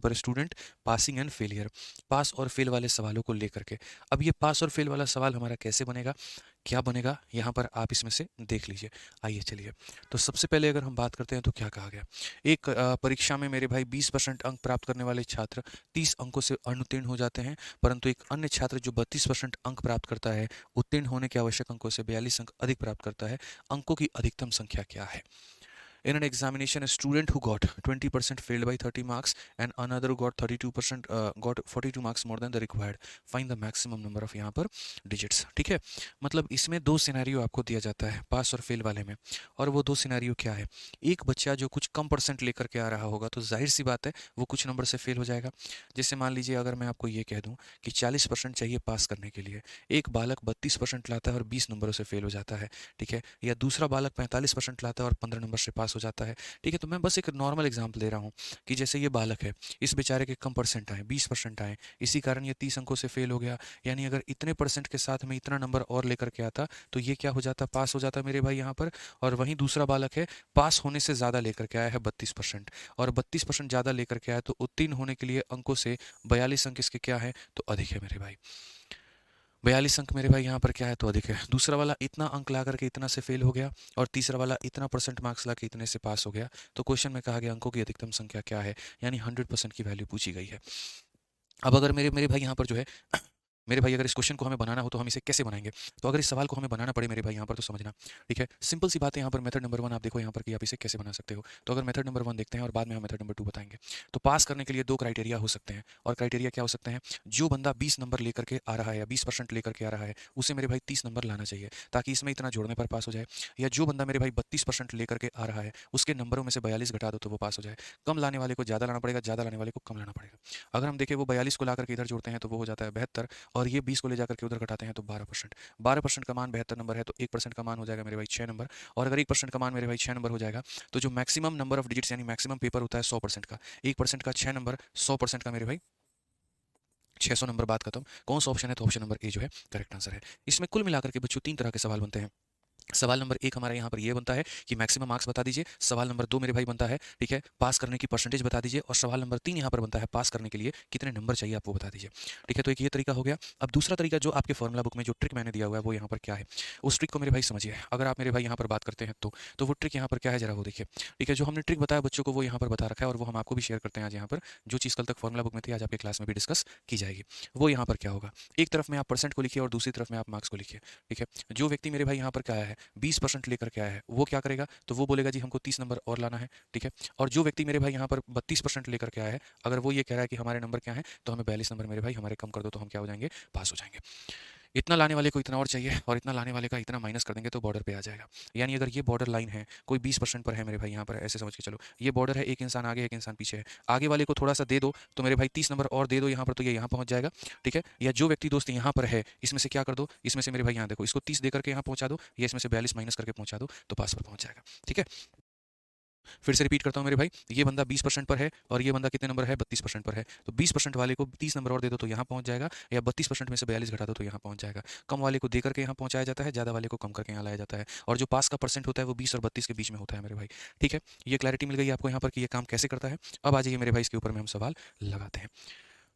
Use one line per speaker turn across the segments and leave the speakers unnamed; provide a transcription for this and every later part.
पर student passing and failure, पास और fail वाले सवालों को लेकर के। अब ये पास और फेल वाला सवाल हमारा कैसे बनेगा, क्या बनेगा, यहाँ पर आप इसमें से देख लीजिए। आइए चलिए, तो सबसे पहले अगर हम बात करते हैं तो क्या कहा गया। एक परीक्षा में मेरे भाई 20% अंक प्राप्त करने वाले छात्र 30 अंकों से अनुत्तीर्ण हो जाते हैं, परंतु एक अन्य छात्र जो 32% अंक प्राप्त करता है, उत्तीर्ण होने के आवश्यक अंकों से 42 अंक अधिक प्राप्त करता है। अंकों की अधिकतम संख्या क्या है। In an examination, a student who got 20% failed by 30 marks and another got 32% got 42 marks more than the required. Find the maximum number of यहाँ पर digits। ठीक है, मतलब इसमें दो सिनेरियो आपको दिया जाता है पास और फेल वाले में, और वो दो सिनेरियो क्या है। एक बच्चा जो कुछ कम परसेंट लेकर के आ रहा होगा तो जाहिर सी बात है वो कुछ नंबर से फेल हो जाएगा। जैसे मान लीजिए अगर मैं आपको ये कह दूं कि 40% चाहिए पास करने के लिए, एक बालक 32% लाता है और 20 नंबरों से फेल हो जाता है। ठीक है, या दूसरा बालक 45% लाता है और 15 नंबर से पास हो जाता है। ठीक है, तो मैं बस एक नॉर्मल एग्जांपल दे रहा हूँ कि जैसे ये बालक है, इस बेचारे के कम परसेंट आए, 20% आए, इसी कारण ये 30 अंकों से फेल हो गया। यानी अगर इतने परसेंट के साथ में इतना नंबर और लेकर के आता तो ये क्या हो जाता, पास हो जाता मेरे भाई यहाँ पर। और वहीं दूसरा बालक है, पास होने से ज़्यादा लेकर के आया है 32%, और 32% ज़्यादा लेकर के आया तो उत्तीर्ण होने के लिए अंकों से 42 अंक इसके क्या है तो अधिक है मेरे भाई। 42 अंक मेरे भाई यहाँ पर क्या है तो अधिक है। दूसरा वाला इतना अंक ला करके इतना से फेल हो गया, और तीसरा वाला इतना परसेंट मार्क्स ला के इतने से पास हो गया। तो क्वेश्चन में कहा गया अंकों की अधिकतम संख्या क्या है, यानी 100% की वैल्यू पूछी गई है। अब अगर मेरे मेरे भाई यहाँ पर जो है मेरे भाई अगर इस क्वेश्चन को हमें बनाना हो तो हम इसे कैसे बनाएंगे। तो अगर इस सवाल को हमें बनाना पड़े मेरे भाई यहाँ पर तो समझना, ठीक है, सिंपल सी बात है। यहाँ पर मेथड नंबर 1 आप देखो यहाँ पर कि आप इसे कैसे बना सकते हो। तो अगर मेथड नंबर 1 देखते हैं और बाद में हम मेथड नंबर 2 बताएंगे। तो पास करने के लिए दो क्राइटेरिया हो सकते हैं, और क्राइटेरिया क्या हो सकते हैं। जो बंदा 20 नंबर लेकर के आ रहा है या 20% लेकर के आ रहा है उसे मेरे भाई 30 नंबर लाना चाहिए ताकि इसमें इतना जोड़ने पर पास हो जाए। या जो बंदा मेरे भाई 32% लेकर के आ रहा है उसके नंबरों में से 42 घटा दो तो वो पास हो जाए। कम लाने वाले को ज़्यादा लाना पड़ेगा, ज़्यादा लाने वाले को कम लाना पड़ेगा। अगर हम देखें वो 42 को ला करके इधर जोड़ते हैं तो वो हो जाता है 72, और ये 20 को ले जाकर के उधर घटाते हैं तो 12%। 12% का मान 72 नंबर है तो 1% का मान हो जाएगा मेरे भाई 6 नंबर। और अगर 1% का मान मेरे भाई 6 नंबर हो जाएगा तो जो मैक्सिमम नंबर ऑफ डिजिट्स यानी मैक्सिमम पेपर होता है 100% का, 1% का 6 नंबर, 100% का मेरे भाई 600 नंबर। बात खत्म। कौन सा ऑप्शन है तो ऑप्शन नंबर ए जो है करेक्ट आंसर है। इसमें कुल मिलाकर के बच्चों 3 तरह के सवाल बनते हैं। सवाल नंबर 1 हमारा यहाँ पर ये बनता है कि मैक्सिमम मार्क्स बता दीजिए। सवाल नंबर 2 मेरे भाई बनता है, ठीक है, पास करने की परसेंटेज बता दीजिए। और सवाल नंबर 3 यहाँ पर बनता है पास करने के लिए कितने नंबर चाहिए आप वो बता दीजिए। ठीक है, तो एक ये तरीका हो गया। अब दूसरा तरीका जो आपके फॉर्मुला बुक में जो ट्रिक मैंने दिया हुआ है वो यहाँ पर क्या है, उस ट्रिक को मेरे भाई समझिए। अगर आप मेरे भाई यहाँ पर बात करते हैं तो वो ट्रिक यहाँ पर क्या है जरा वो देखिए। ठीक है, जो हमने ट्रिक बताया बच्चों को वो यहाँ पर बता रखा है, और वो हम आपको भी शेयर करते हैं आज यहाँ पर। जो चीज़ कल तक फॉर्मुला बुक में थी आज आपके क्लास में भी डिस्कस की जाएगी। वो यहाँ पर क्या होगा, एक तरफ में आप परसेंट को लिखिए और दूसरी तरफ में आप मार्क्स को लिखिए। ठीक है, जो व्यक्ति मेरे भाई यहाँ पर क्या आया है 20% लेकर के आया है वो क्या करेगा, तो वो बोलेगा जी हमको 30 नंबर और लाना है। ठीक है, और जो व्यक्ति मेरे भाई यहाँ पर 32% लेकर के आया है, अगर वो ये कह रहा है कि हमारे नंबर क्या है तो हमें 42 नंबर मेरे भाई हमारे कम कर दो तो हम क्या हो जाएंगे, पास हो जाएंगे। इतना लाने वाले को इतना और चाहिए और इतना लाने वाले का इतना माइनस कर देंगे तो बॉर्डर पे आ जाएगा। यानी अगर ये बॉर्डर लाइन है, कोई 20% पर है मेरे भाई यहाँ पर, ऐसे समझ के चलो ये बॉर्डर है, एक इंसान आगे एक इंसान पीछे है। आगे वाले को थोड़ा सा दे दो तो मेरे भाई 30 नंबर और दे दो यहाँ पर तो ये यहाँ पहुँच जाएगा। ठीक है, या जो व्यक्ति दोस्त यहाँ पर है इसमें से क्या कर दो, इसमें से मेरे भाई यहाँ देखो इसको 30 दे करके यहाँ पहुँचा दो, या इसमें से 42 माइनस करके पहुँचा दो तो पास पर पहुँच जाएगा। ठीक है, फिर से रिपीट करता हूँ मेरे भाई, ये बंदा 20% पर है और ये बंदा कितने नंबर है 32% पर है, तो 20% वाले को 30 नंबर और दे दो तो यहाँ पहुँच जाएगा, या 32% में से 42 घटा दो तो यहाँ पहुँच जाएगा। कम वाले को दे करके यहाँ पहुँचाया जाता है, ज़्यादा वाले को कम करके यहाँ लाया जाता है, और जो पास का परसेंट होता है वो 20 और 32 के बीच में होता है मेरे भाई। ठीक है, ये क्लैरिटी मिल गई आपको यहाँ पर कि ये काम कैसे करता है। अब आ जाइए मेरे भाई इसके ऊपर में हम सवाल लगाते हैं।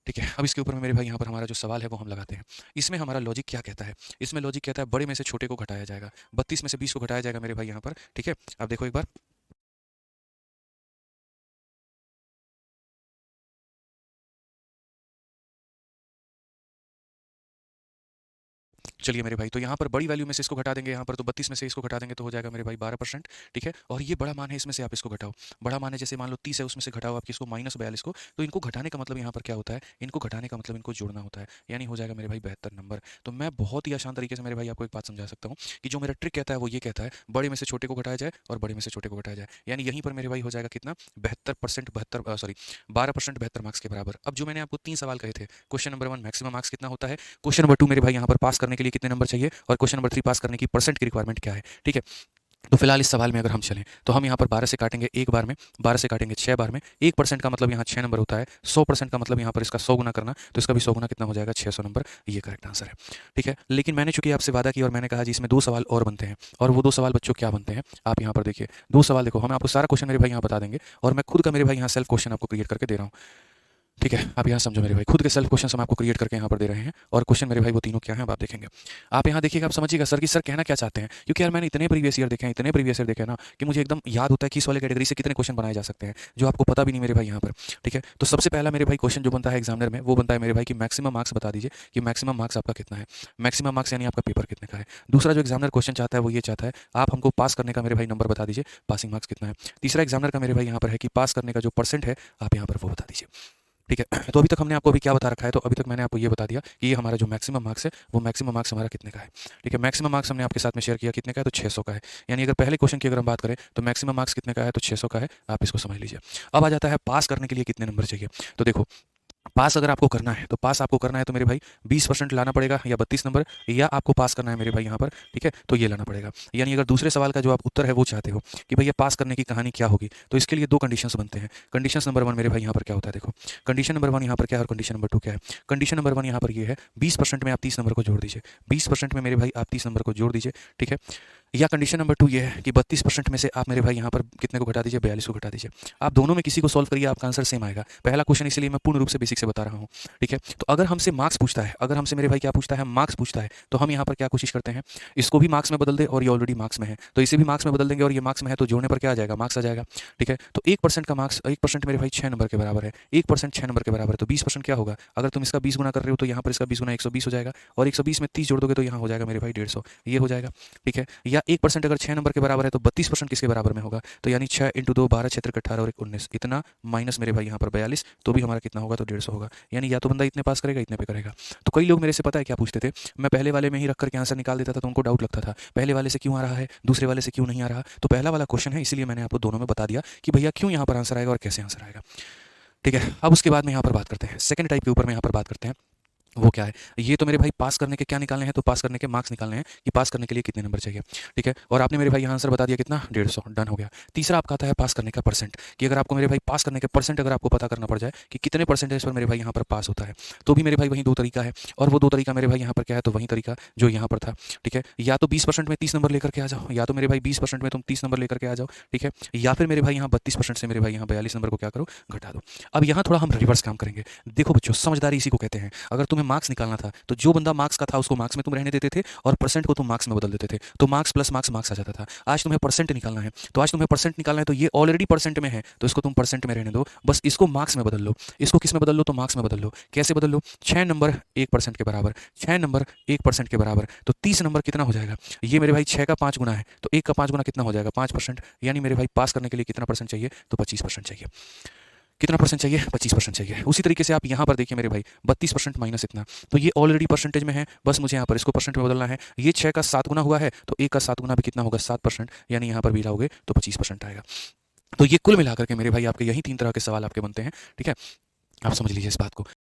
ठीक है, अब इसके ऊपर में मेरे भाई यहाँ पर हमारा जो सवाल है वो हम लगाते हैं। इसमें हमारा लॉजिक क्या कहता है, इसमें लॉजिक कहता है बड़े में से छोटे को घटाया जाएगा, 32 में से 20 को घटाया जाएगा मेरे भाई यहाँ पर। ठीक है, अब देखो एक बार, चलिए मेरे भाई, तो यहाँ पर बड़ी वैल्यू में से इसको घटा देंगे, यहाँ पर तो 32 में से इसको घटा देंगे तो हो जाएगा मेरे भाई 12%। ठीक है, और ये बड़ा मान है इसमें से आप इसको घटाओ। बड़ा मान है जैसे मान लो 30 है उसमें से घटाओ आप इसको -42 को, तो इनको घटाने का मतलब यहाँ पर क्या होता है, इनको घटाने का मतलब इनको जोड़ना होता है, यानी हो जाएगा मेरे भाई 72 नंबर। तो मैं बहुत ही आसान तरीके से मेरे भाई आपको एक बात समझा सकता हूँ कि जो मेरा ट्रिक कहता है वो ये कहता है बड़े में से छोटे को घटाया जाए और बड़े में से छोटे को घटाया जाए, यानी यहीं पर मेरे भाई हो जाएगा कितना 72%, 72 सॉरी 12% 72 मार्क्स के बराबर। अब जो मैंने आपको 3 सवाल कहे थे, क्वेश्चन नंबर 1 मैक्सिमम मार्क्स कितना होता है, क्वेश्चन नंबर 2 मेरे भाई यहाँ पर पास करने के लिए कितने नंबर चाहिए, और क्वेश्चन नंबर 3 पास करने की परसेंट की रिक्वायरमेंट क्या है। ठीक है, तो फिलहाल इस सवाल में अगर हम चलें तो हम यहाँ पर 12 से काटेंगे एक बार में, 12 से काटेंगे 6 बार में। 1% का मतलब यहाँ 6 नंबर होता है, 100% का मतलब यहाँ पर इसका 100 गुना करना, तो इसका भी 100 गुना कितना हो जाएगा 600 नंबर। ये करेक्ट आंसर है। ठीक है, लेकिन मैंने चूंकि आपसे वादा किया और मैंने कहा जी इसमें 2 सवाल और बनते हैं, और वो 2 सवाल बच्चों क्या बनते हैं आप यहाँ पर देखिए। 2 सवाल देखो, हम आपको सारा क्वेश्चन मेरे भाई यहाँ बता देंगे और मैं खुद का मेरे भाई यहाँ सेल्फ क्वेश्चन आपको क्रिएट करके दे रहा हूँ। ठीक है, आप यहाँ समझो मेरे भाई, खुद के सेल्फ क्वेश्चन हम आपको क्रिएट करके यहाँ पर दे रहे हैं, और क्वेश्चन मेरे भाई वो तीनों क्या हैं अब आप देखेंगे। आप यहाँ देखिएगा, आप समझिएगा सर कि सर कहना क्या चाहते हैं, क्योंकि यार मैंने इतने प्रीवियस ईयर देखे हैं, इतने प्रीवियस ईयर देखे हैं ना, कि मुझे एकदम याद होता है कि इस वाले कैटेगरी से कितने क्वेश्चन बनाए जा सकते हैं, जो आपको पता भी नहीं मेरे भाई यहाँ पर। ठीक है, तो सबसे पहला मेरे भाई क्वेश्चन जो बनता है एग्जामिनर में, वो बनता है मेरे भाई कि मैक्सिमम मार्क्स बता दीजिए कि मैक्सिमम मार्क्स आपका कितना है। मैक्सिमम मार्क्स यानी आपका पेपर कितने का है। दूसरा जो एग्जामिनर क्वेश्चन चाहता है वो ये चाहता है आप हमको पास करने का मेरे भाई नंबर बता दीजिए, पासिंग मार्क्स कितना है। तीसरा एग्जामिनर का मेरे भाई यहाँ पर है कि पास करने का जो परसेंट है आप यहाँ पर वो बता दीजिए। ठीक है, तो अभी तक हमने आपको अभी क्या बता रखा है, तो अभी तक मैंने आपको ये बता दिया कि ये हमारा जो मैक्सिमम मार्क्स है वो मैक्सिमम मार्क्स हमारा कितने का है। ठीक है, मैक्सिमम मार्क्स हमने आपके साथ में शेयर किया कितने का है, तो 600 का है। यानी अगर पहले क्वेश्चन की अगर हम बात करें तो मैक्सिमम मार्क्स कितने का है, तो 600 का है, आप इसको समझ लीजिए। अब आ जाता है पास करने के लिए कितने नंबर चाहिए। तो देखो, पास अगर आपको करना है, तो पास आपको करना है तो मेरे भाई 20% लाना पड़ेगा, या 32 नंबर, या आपको पास करना है मेरे भाई यहाँ पर। ठीक है, तो ये लाना पड़ेगा। यानी अगर दूसरे सवाल का जो आप उत्तर है वो चाहते हो कि भैया पास करने की कहानी क्या होगी, तो इसके लिए दो कंडीशंस बनते हैं। कंडीशन नंबर 1 मेरे भाई यहाँ पर क्या होता है, देखो कंडीशन नंबर 1 यहाँ पर क्या है और कंडीशन नंबर 2 क्या है। कंडीशन नंबर 1 यहाँ पर ये है 20% में आप 30 नंबर को जोड़ दीजिए, 20% में मेरे भाई आप 30 नंबर को जोड़ दीजिए। ठीक है, या कंडीशन नंबर 2 ये है कि 32% में से आप मेरे भाई यहाँ पर कितने को घटा दीजिए, 42 को घटा दीजिए। आप दोनों में किसी को सॉल्व करिए, आपका आंसर सेम आएगा। पहला क्वेश्चन इसलिए मैं पूर्ण रूप से बेसिक से बता रहा हूँ। ठीक है, तो अगर हमसे मार्क्स पूछता है, अगर हमसे मेरे भाई क्या पूछता है, मार्क्स पूछता है, तो हम यहाँ पर क्या कोशिश करते हैं, इसको भी मार्क्स में बदल दे, और ये ऑलरेडी मार्क्स में है तो इसे भी मार्क्स में बदल देंगे, और ये मार्क्स में है तो जोड़ने पर क्या आ जाएगा, मार्क्स आ जाएगा। ठीक है, तो 1% का मार्क्स, 1% मेरे भाई 6 नंबर के बराबर है, 1% 6 नंबर के बराबर है, तो 20% क्या होगा, अगर तुम इसका 20 गुना कर रहे हो तो यहाँ पर इसका 20 गुना 120 हो जाएगा, और 120 में 30 जोड़ दोगे तो यहाँ हो जाएगा मेरे भाई 150, ये हो जाएगा। ठीक है, या 1% अगर 6 नंबर के बराबर है तो 32% किसके बराबर में होगा, तो यानी 6 × 2 12, 6 × 18 और 1 19, इतना माइनस मेरे भाई यहाँ पर 42, तो भी हमारा कितना होगा, तो 150 होगा। यानी या तो बंदा इतने पास करेगा, इतने पे करेगा। तो कई लोग मेरे से पता है क्या पूछते थे, मैं पहले वाले में ही रख करके आंसर निकाल देता था, तो उनको डाउट लगता था पहले वाले से क्यों आ रहा है, दूसरे वाले से क्यों नहीं आ रहा। तो पहला वाला क्वेश्चन है, इसलिए मैंने आपको दोनों में बता दिया कि भैया क्यों यहाँ पर आंसर आएगा और कैसे आंसर आएगा। ठीक है, अब उसके बाद में यहाँ पर बात करते हैं सेकंड टाइप के ऊपर में यहाँ पर बात करते हैं। वो क्या है, ये तो मेरे भाई पास करने के क्या निकालने हैं, तो पास करने के मार्क्स निकालने हैं कि पास करने के लिए कितने नंबर चाहिए। ठीक है, और आपने मेरे भाई यहाँ आंसर बता दिया कितना, 150, डन हो गया। तीसरा आपका आता है पास करने का परसेंट, कि अगर आपको मेरे भाई पास करने के परसेंट अगर आपको पता करना पड़ जाए कि कितने परसेंटेज पर मेरे भाई यहाँ पर पास होता है, तो भी मेरे भाई वही दो तरीका है, और वो दो तरीका मेरे भाई यहाँ पर क्या है, तो वही तरीका जो यहाँ पर था। ठीक है, या तो 20% में 30 नंबर लेकर के आ जाओ, या तो मेरे भाई 20% में तुम 30 नंबर लेकर के आ जाओ। ठीक है, या फिर मेरे भाई यहाँ 32% से मेरे भाई यहाँ 42 नंबर को क्या करो, घटा दो। अब यहाँ थोड़ा हम रिवर्स काम करेंगे। देखो बच्चों, समझदारी इसी को कहते हैं। अगर तुम्हें मार्क्स निकालना था तो जो बंदा मार्क्स का था उसको मार्क्स में तुम रहने देते थे, और परसेंट को तुम मार्क्स में बदल देते थे, तो मार्क्स प्लस मार्क्स मार्क्स आ जाता था। आज तुम्हें परसेंट निकालना है, तो आज तुम्हें परसेंट निकालना है, तो ये ऑलरेडी परसेंट में है तो इसको तुम परसेंट में रहने दो, बस इसको मार्क्स में बदल लो। इसको किस में बदल लो, तो मार्क्स में बदल लो। कैसे बदल लो, 6 नंबर 1% के बराबर, 6 नंबर 1% के बराबर, तो 30 नंबर कितना हो जाएगा, ये मेरे भाई 6 का 5 गुना है, तो 1 का 5 गुना कितना हो जाएगा, 5%। यानी मेरे भाई पास करने के लिए कितना परसेंट चाहिए, तो 25% चाहिए। कितना परसेंट चाहिए, 25% चाहिए। उसी तरीके से आप यहाँ पर देखिए मेरे भाई 32% माइनस इतना, तो ये ऑलरेडी परसेंटेज में है, बस मुझे यहाँ पर इसको परसेंट में बदलना है। ये 6 का 7 गुना हुआ है, तो 1 का 7 गुना भी कितना होगा, 7%, यानी यहाँ पर भी लाओगे तो 25% आएगा। तो ये कुल मिलाकर के मेरे भाई आपके यही 3 तरह के सवाल आपके बनते हैं। ठीक है, आप समझ लीजिए इस बात को।